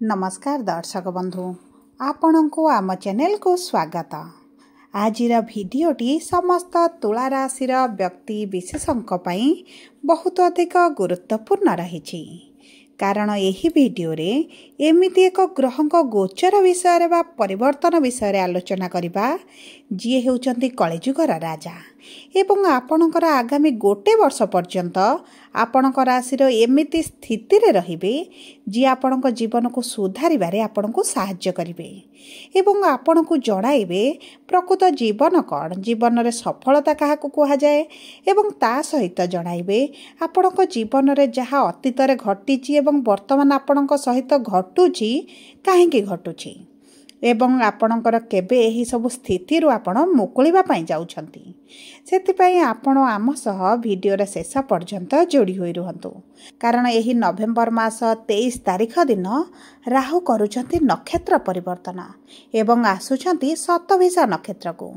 नमस्कार दर्शक बंधु आपण को आम चैनल को स्वागत। आज भिडटी समस्त तुला राशि व्यक्ति विशेषों बहुत अधिक गुरुत्वपूर्ण रही कारण यही वीडियो रे एमिति एक ग्रह गोचर विषय बा परिवर्तन विषय आलोचना करबा जी हेउचंती कलिजुगर राजा एवं आपणकर आगामी गोटे वर्ष पर्यंत आपणक राशि एमिति स्थिति रे रहिबे जी आपणक जीवन को सुधारिबारे आपणको सहाय्य करिवे एवं आपणको जणाइबे प्रकृत जीवन कौन जीवन रे सफलता काहाकू कुहा जाए एवं ता सहित जणाइबे आपणक जीवन रे जहा अतीत रे घटिछि एवं वर्तमान आपणक सहित घटुछि काहेकि घटुछि एवं आपणकर केबे एही सब स्थिति रु आपण मुकुलिबा पई जाउछंती सेतिपई आपण आम सह वीडियो रे शेष पर्यंत जोड़ी होई रहंतु कारण एही नवेम्बर मास 23 तारिख दिन राहु करूछंती नक्षत्र परिवर्तन एवं आसुछंती शतभिषा नक्षत्र को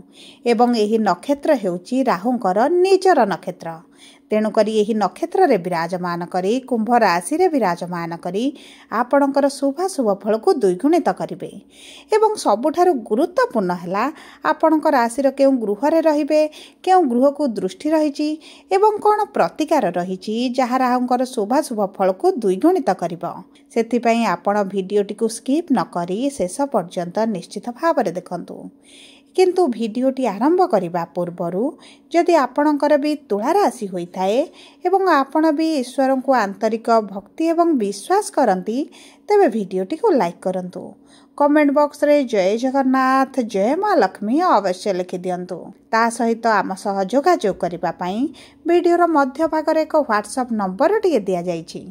एवं एही नक्षत्र हेउची राहुंकर निजर नक्षत्र तेणुकरी यही नक्षत्र रे विराजमान करी कुंभ राशि रे विराजमान करी आपणकर शुभ फल को द्विगुणित करिवे एवं सबुठारु गुरुत्वपूर्ण हैला आपणकर राशि के गृह रे रहिबे केउ गृह को दृष्टि रहिछि एवं कोन प्रतिकार रहिछि जहा राहुंकर शुभ फल को द्विगुणित करिवो सेति पई आपण वीडियोटी को स्किप न करी शेष पर्यंत निश्चित भाव रे देखंतु किंतु वीडियोटी आरंभ करने पूर्वर जदि आपणकर भी तुला राशि होता है एवं आपण भी ईश्वर को आंतरिक भक्ति एवं विश्वास करती तेबे वीडियोटी को लाइक करंतु कमेंट बॉक्स रे जय जगन्नाथ जय माँ लक्ष्मी अवश्य लिखि दियंतु ता सहित आम सह जोगाजोग करबा पई वीडियोर मध्य भाग रे एक व्हाट्सएप नंबर टिके दिया जाइछि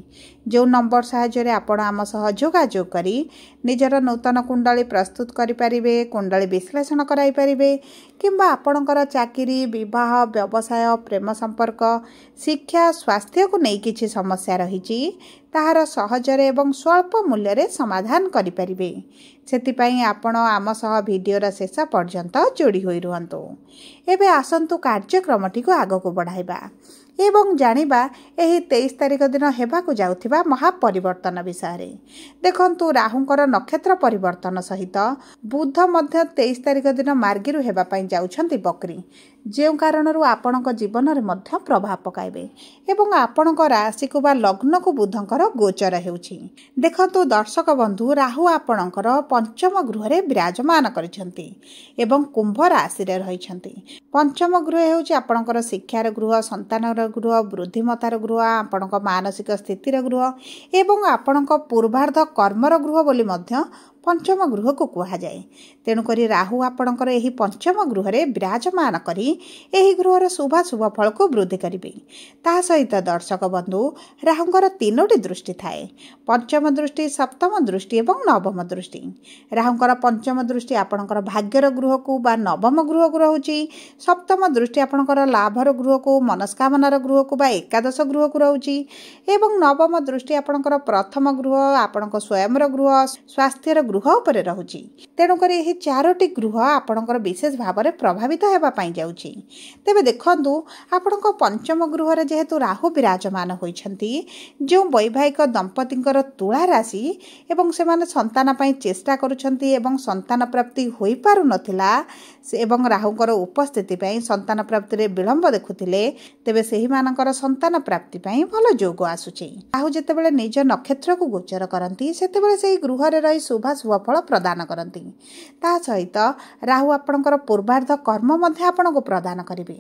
जो नंबर सहायता रे आपण आम सह जोगाजोग करी निजर नूतन कुंडली प्रस्तुत करि परिबे कुंडली विश्लेषण कराई परिबे किंबा आपणकर चाकरी विवाह व्यवसाय प्रेम संपर्क शिक्षा स्वास्थ्य को नहीं किछि समस्या रहिछि ताहार सहजरे एवं स्वल्प मूल्य रे समाधान करि परिबे सेतिपई आपण आम सह वीडियोर शेष पर्यंत जोड़ी होई रुहंतु एबे आसंतु कार्यक्रमटी को आगो को बढ़ाइबा एवं जानिबा एही 23 तारिख दिन हेबाकू जाउथिबा महापरिवर्तन विषय रे देखंतु राहुंकर नक्षत्र परिवर्तन सहित बुध मध्य 23 तारिख दिन मार्गिरु हेबा पई जाउछंती बकरी जे कारणरू आपणक जीवन रे मध्य प्रभाव पकाइबे एवं आपणक राशि को बा लग्न को बुधंकर गोचर हेउछि देखंतु दर्शक बंधु राहु आपणकर पंचम गृह रे विराजमान करिसंती एवं कुंभ राशि रे रहिसंती पंचम गृह हेउछि आपणकर शिक्षार गृह संतानर गृह बुद्धिमतार गृह आपणक मानसिक स्थितिर गृह एवं आपणक पूर्वार्ध कर्मर गृह बोली मध्य पंचम गृह को कहा जाए तेणुकरी राहु आपणकर एही पंचम गृह रे विराजमान करी एही गृहर शुभ फल को वृद्धि करिवे ता सहित दर्शक बंधु राहुंकर तीनोटी दृष्टि थाए पंचम दृष्टि सप्तम दृष्टि एवं नवम दृष्टि राहुंकर पंचम दृष्टि आपणकर भाग्यर गृह को बा नवम गृह को रहउची सप्तम दृष्टि आपणकर लाभर गृह को मनस्कामनार गृह को बा एकादश गृह को रहउची एवं नवम दृष्टि आपणकर प्रथम गृह आपणक स्वयंर गृह स्वास्थ्यर गृह उपरे रहुची तेणुकर यही चारोटी गृह आपणकर विशेष भाव में प्रभावित हेबा पई जाउची तेबे देखंतु आपणक पंचम गृह रे जेहेतु राहु विराजमान होइछंती जो वैवाहिक दंपतिंकर तुला राशि एवं सेमाने संतान पई चेष्टा करूछंती एवं संतान प्राप्ति होई पारु नथिला एवं राहुंकर उपस्थिति पई संतान प्राप्ति रे विलंब देखुथिले तेबे सेही मानकर संतान प्राप्ति पई भलो जोग आसुची राहु जेतेबेले निज नक्षत्र को गोचर करंती सेतेबेले सेही गृह रे रही शुभ फल प्रदान करती ता सहित राहु आपणकर पूर्वार्ध कर्म मध्य आपण को प्रदान करिवे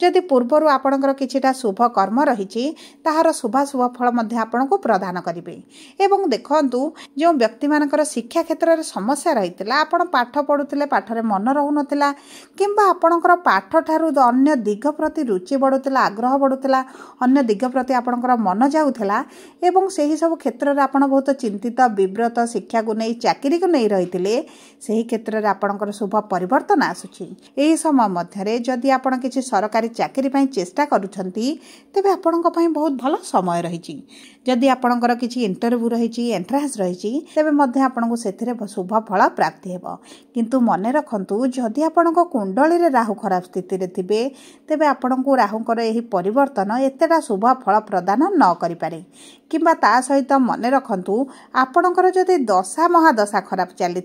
जदि पूर्वरु आपणकर किछिटा शुभ कर्म रहिछि ताहार शुभ फल मध्य आपण को प्रदान करिवे एवं देखंतु जो व्यक्ति मानकर शिक्षा क्षेत्र रे समस्या रहितला आपण पाठ पढुथिले पाठ रे मन रहु नथिला किंबा आपणकर पाठ ठारु अन्य दिग प्रति रुचि बढुथिला आग्रह बढुथिला अन्य दिग प्रति आपणकर मन जाउथिला एवं सेही सब क्षेत्र रे आपण बहुत चिंतित विव्रत शिक्षा को नै चाकरी चाकरी को नहीं रही सही क्षेत्र में आपणकर शुभ परिवर्तन आसुची। एही समय मध्य जदि आपण किसी सरकारी चाकरी पई चेष्टा करूछंती तेबे आपणक पई बहुत भल समय रही। जदि आपणकर किसी इंटरव्यू रही एंट्रांस रही तेबे मध्य आपणको सेथिरे शुभ फल प्राप्ति हेबो। किंतु मने रखंतु जदि आपणको कुंडली रे राहु खराब स्थिति रे थिबे तेबे आपणको राहुकर एही परिवर्तन एतेटा शुभ फल प्रदान न करि पारे। किंबा ता सहित मने रखंतु आपणकर जदि दशा महादशा खराब चली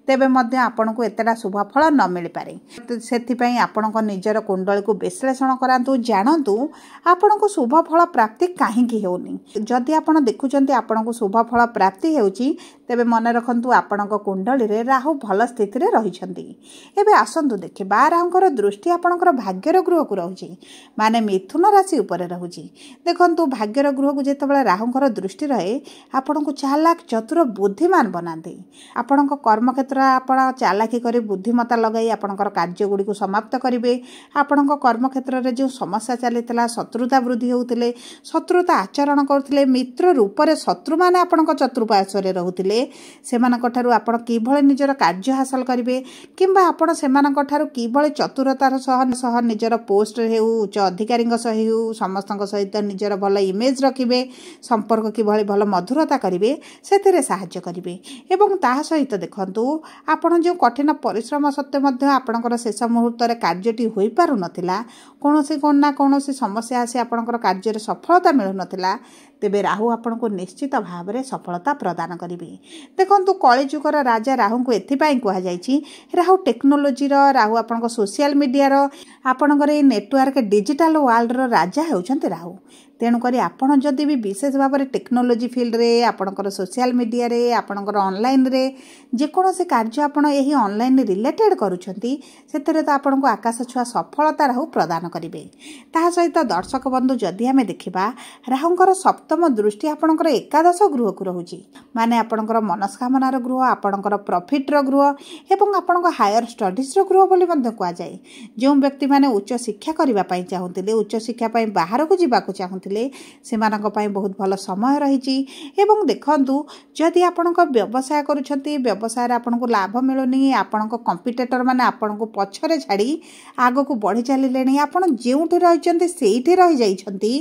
तेबे मध्य आपणको एतेटा शुभ फल न मिल पारे। सेथिपई आपणको निजर कुंडली को विश्लेषण करांतु जानंतु आपणको शुभ फल प्राप्ति काहेकि हेउनी। जदि आपण देखुचंती आपणको शुभ फल प्राप्ति हेउची तेबे मने रखंतु आपणको कुंडली रे राहु भल स्थिति रे रहिछंती। एबे आसंतु देखिबा राहुकर दृष्टि आपणकर भाग्यर ग्रह को रहुची माने मिथुन राशि ऊपर रहुची। देखंतु भाग्यर ग्रह को जेतेबेले राहुकर दृष्टि रहे आपणको चालाक चतुर बुद्धिमान बनांती। आपणको कर्म क्षेत्र आपण चालाकी करी बुद्धिमता लगाई आपणकर कार्य गुडी को समाप्त करिवे। आपणको कर्म क्षेत्र रे जो समस्या चलीतला शत्रुता वृद्धि होउतिले शत्रुता आचरण करथिले मित्र रूप रे शत्रु माने आपणको चतुर्पार्श्व रे रहुतिले सेमानक ठारू आपण किभळे निजर कार्य हासिल करिवे किंबा आपण सेमानक ठारू किभळे चतुरतार सह निजर पोस्ट हेउ उच्च अधिकारीक सह हेउ समस्तक सहित निजर भल इमेज रखिबे संपर्क किभळे भल मधुरता करिवे सेथिरे सहाय्य करिवे। एवं ता सहित देखंतु आपण जो कठिन परिश्रम सत्वे मध्य आपणकर शेष मुहूर्त रे कार्यटी होई पारु नथिला कोनोसी कोन ना कोनोसी समस्या आसी आपणकर कार्य रे सफलता मिलु नथिला तेबे राहु आपनको निश्चित भाव में सफलता प्रदान करिवे। देखंतु कलिजुगर राजा राहु को एथिपाई कुहा जायछि राहु टेक्नोलोजी रो राहु आपनको सोशल मीडिया रो आपणकर ए नेटवर्क डिजिटल वर्ल्ड रो राजा हेउछन्ते राहु। तेणुक आपड़ जदि भी विशेष भाव में टेक्नोलोजी फील्ड रे आपणकर सोशल मीडिया रे आपणकर ऑनलाइन रे जेकोसी कार्य आपण एही ऑनलाइन रिलेटेड करूछंती सेतरे तो आपनको आकाश छुआ सफलता राहु प्रदान करिवे। ता सहित दर्शक बंधु जदि आमे देखिबा राहुंकर सप्तम दृष्टि आपणकर एकादश गृह को रहुची माने आपणकर मनस्कामनार गृह आपणकर प्रॉफिट रो गृह एवं आपणकर हायर स्टडीज रो गृह बोली मध्ये कुआ जाय। जो व्यक्ति माने उच्च शिक्षा करिबा पई चाहुतिले उच्च शिक्षा पई बाहर को जिबा को चाहुतिले सेमानक पई बहुत भल समय रही। एवं देखंतु जदि आपणक व्यवसाय करूछंती व्यवसाय रे आपणको लाभ मिलुनी आपणक कंपिटिटर माने आपणको पछरे छाड़ी आगो को बढ़ी चलिलेनी आपण जेउठी रहिचंती सेइठी रहि जाइछंती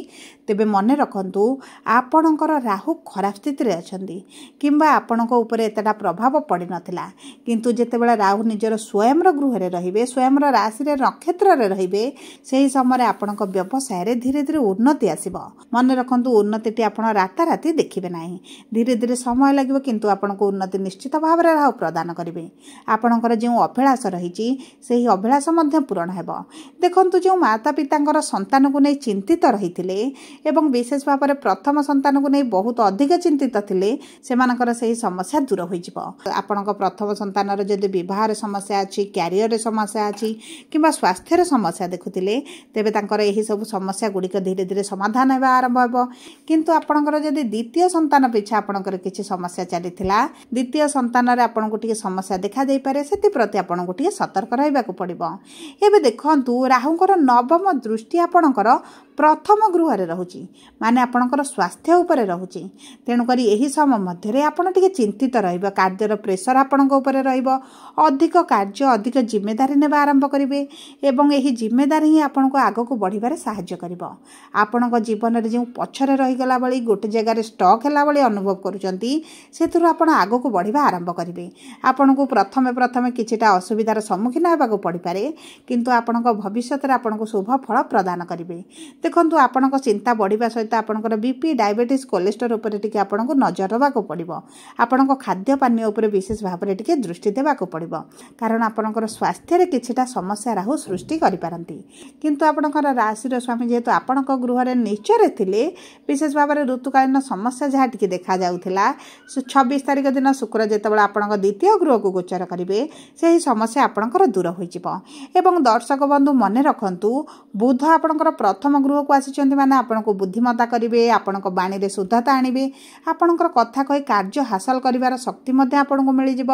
तेबे मने रखंतु आपणकर राहु खराब स्थिति रे अछंती किंबा आपणको ऊपर एतटा प्रभाव पड़ी नथिला किंतु जेतेबेला राहु निजर स्वयं रो गृह रे रहिबे स्वयं रो राशि रे नक्षत्र रे रहिबे सेही समय रे आपणक व्यवसाय रे धीरे धीरे उन्नति आसीबो। मने रखंतु उन्नतिटी आपण राताराती देखिबे नाही धीरे धीरे समय लागिबो किंतु आपणको उन्नति निश्चित भाव रे राहु प्रदान करिवे। आपणकर जो अभिलाष रहिची सेही अभिलाष मध्ये पूर्ण हेबो। देखंतु जो माता पितांकर संतान को नै चिंतित रहिथिले एवं विशेष भाव में प्रथम संतान को नहीं बहुत अधिक चिंतित थिले सेमानकर सही समस्या दूर हो जिवो। आपणक प्रथम संतान जदि विवाह समस्या अछि क्यारियर समस्या अछि किंबा स्वास्थ्य समस्या देखुथिले तेबे तांकर एही सब समस्या गुड़िक धीरे धीरे समाधान हेबा आरंभ हेबो। किंतु आपणकर जदि द्वितीय संतान पिछा आपणकर किछि समस्या चलीथिला द्वितीय संतान रे आपणको टिके समस्या देखा देई पारे सेति प्रति आपणको टिके सतर्क रहबाक पड़िबो। एबे देखंतु राहुंकर नवम दृष्टि आपणकर प्रथम गृह रे रहुची माने आपणकर स्वास्थ्य ऊपर रहुची। तेणुक यही समय मध्य आपण टिके चिंतित रहिबो कार्यर प्रेशर आपणक ऊपर रहिबो अधिक कार्य अधिक जिम्मेदारी नेबा आरंभ करिवे एवं एही जिम्मेदारी ही आपणको आगो को बढ़िबारे सहाय्य करिवो। आपणक जीवन रे जे पछरे रहि गला बळी गोटे जगह रे स्टक हैला बळी अनुभव करूचंती सेथुर आपण आगो को बढ़िबा आरंभ करिवे। आपणको प्रथमे किछिटा असुविधार सम्मुखीन हेबाको पड़ी पारे किंतु आपणक भविष्य रे आपणको शुभ फल प्रदान करिवे। देखंतु आपणक चिंता बढ़िबा सहित आपणकर बीपी डायबिटीज कोलेस्ट्रोल ऊपर टिके आपणको नजर रबाको पड़िबो। आपणक खाद्य पानीय ऊपर विशेष भाव में टिके दृष्टि देबाको पड़िबो कारण आपणकर स्वास्थ्य रे किछिटा समस्या राहु सृष्टि करि पारंती। किंतु आपणकर राशि रो स्वामी जेहेतु आपणक गृह रे नीचे रे थिले विशेष भाव में ऋतुकालीन समस्या जहाँ टिके देखा जाउथिला 26 तारिख दिन शुक्र जेतेबेला आपणक द्वितीय गृह को गोचर करिवे सेही समस्या आपणकर दूर होई जिवो। एवं दर्शक बंधु मने रखंतु बुध आपणकर प्रथम गृह को आसीचंती माने आपण ଆପଣଙ୍କୁ ବୁଦ୍ଧିମତା କରିବେ, ଆପଣଙ୍କ ବାଣୀରେ ଶୁଦ୍ଧତା ଆଣିବେ, ଆପଣଙ୍କର କଥା କହି କାର୍ଯ୍ୟ ହାସଲ କରିବାର ଶକ୍ତି ମଧ୍ୟ ଆପଣଙ୍କୁ ମିଳିଯିବ।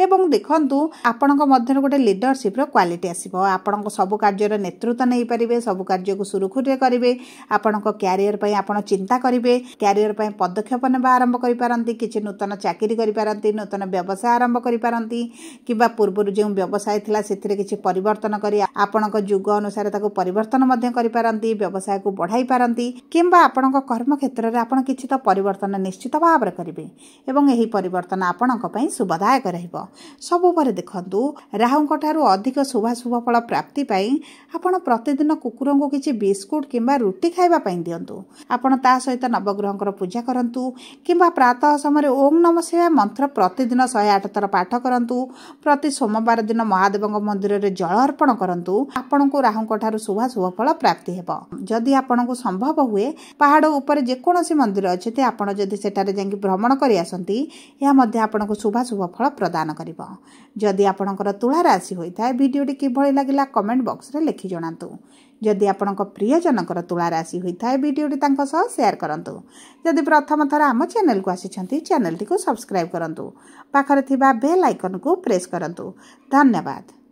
ଏବଂ ଦେଖନ୍ତୁ ଆପଣଙ୍କ ମଧ୍ୟରେ ଗୋଟେ ଲିଡରସିପ୍ର କ୍ୱାଲିଟି ଆସିବ। ଆପଣଙ୍କ ସବୁ କାର୍ଯ୍ୟର ନେତୃତ୍ୱ ନେଇପାରିବେ, ସବୁ କାର୍ଯ୍ୟକୁ ସୁରୁଖୁରୁରେ କରିବେ। ଆପଣଙ୍କ କ୍ୟାରିୟର ପାଇଁ ଆପଣ ଚିନ୍ତା କରିବେ, କ୍ୟାରିୟର ପାଇଁ ପଦକ୍ଷେପ ନେବା ଆରମ୍ଭ କରିପାରନ୍ତି, କିଛି ନୂତନ ଚାକିରି କରିପାରନ୍ତି, ନୂତନ ବ୍ୟବସାୟ ଆରମ୍ଭ କରିପାରନ୍ତି, କିମ୍ବା ପୂର୍ବରୁ ଯେଉଁ ବ୍ୟବସାୟ ଥିଲା ସେଥିରେ କିଛି ପରିବର୍ତ୍ତନ କରି ଆପଣଙ୍କ ଯୁଗ ଅନୁସାରେ ତାକୁ ପରିବର୍ତ୍ତନ ମଧ୍ୟ କରିପାରନ୍ତି, ବ୍ୟବସାୟକୁ ବଢ଼ାଇ ପାରନ୍ତି, କିମ୍ବା ଆପଣଙ୍କ କର୍ମକ୍ଷେତ୍ରରେ ଆପଣ କିଛି ତ ପରିବର୍ତ୍ତନ ନିଶ୍ଚିତ ଭାବରେ କରିବେ ଏବଂ ଏହି ପରିବର୍ତ୍ତନ ଆପଣଙ୍କ ପାଇଁ ଶୁଭଦାୟକ ରହିବ। ସବୁପରେ ଦେଖନ୍ତୁ ରାହୁଙ୍କ ଠାରୁ ଅଧିକ ଶୁଭାଶୁଭ ଫଳ ପ୍ରାପ୍ତି ପାଇଁ ଆପଣ ପ୍ରତିଦିନ କୁକୁରଙ୍କୁ କିଛି ବିସ୍କୁଟ କିମ୍ବା ରୁଟି ଖାଇବା ପାଇଁ ଦିଅନ୍ତୁ। ଆପଣ ତା ସହିତ ନବଗ୍ରହଙ୍କର ପୂଜା କରନ୍ତୁ କିମ୍ବା ପ୍ରାତଃ ସମୟରେ ଓಂ ନମଃ ଶିବାୟ ମନ୍ତ୍ର ପ୍ରତିଦିନ 108 ଥର ପାଠ କରନ୍ତୁ। ପ୍ରତି ସୋମବାର ଦିନ ମହାଦେବଙ୍କ ମନ୍ଦିରରେ ଜଳ ଅର୍ପଣ କରନ୍ତୁ। ଆପଣଙ୍କୁ ରାହୁଙ୍କ ଠାରୁ ଶୁଭାଶୁଭ ଫଳ ପ୍ରାପ୍ତି ହେବ। ଯଦି ଆପଣଙ୍କୁ ସମ୍ଭବ ହୁଏ ପାହାଡ଼ ଉପରେ ଯେକୌଣସି ମନ୍ଦିର ଅଛି ଆପଣ ଯଦି ସେଠାରେ ଯାଇକି ଭ୍ରମଣ କରି ଆସନ୍ତି, ଏହା ମଧ୍ୟ ଆପଣଙ୍କୁ ଶୁଭାଶୁଭ ଫଳ ପ୍ରଦାନ କରିବ। ଯଦି ଆପଣଙ୍କର ତୁଳା ରାଶି ହୋଇଥାଏ ଭିଡ଼ିଓଟି କିଭଳି ଲାଗିଲା କମେଣ୍ଟ ବକ୍ସରେ ଲେଖି ଜଣାନ୍ତୁ। ଯଦି ଆପଣଙ୍କ ପ୍ରିୟଜନଙ୍କର ତୁଳା ରାଶି ହୋଇଥାଏ ଭିଡ଼ିଓଟି ତାଙ୍କ ସହ ସେୟାର କରନ୍ତୁ। ଯଦି ପ୍ରଥମ ଥର ଆମ ଚ୍ୟାନେଲକୁ ଆସିଛନ୍ତି ଚ୍ୟାନେଲଟିକୁ ସବସ୍କ୍ରାଇବ୍ କରନ୍ତୁ। ପାଖରେ ଥିବା ବେଲ୍ ଆଇକନକୁ ପ୍ରେସ୍ କରନ୍ତୁ। ଧନ୍ୟବାଦ।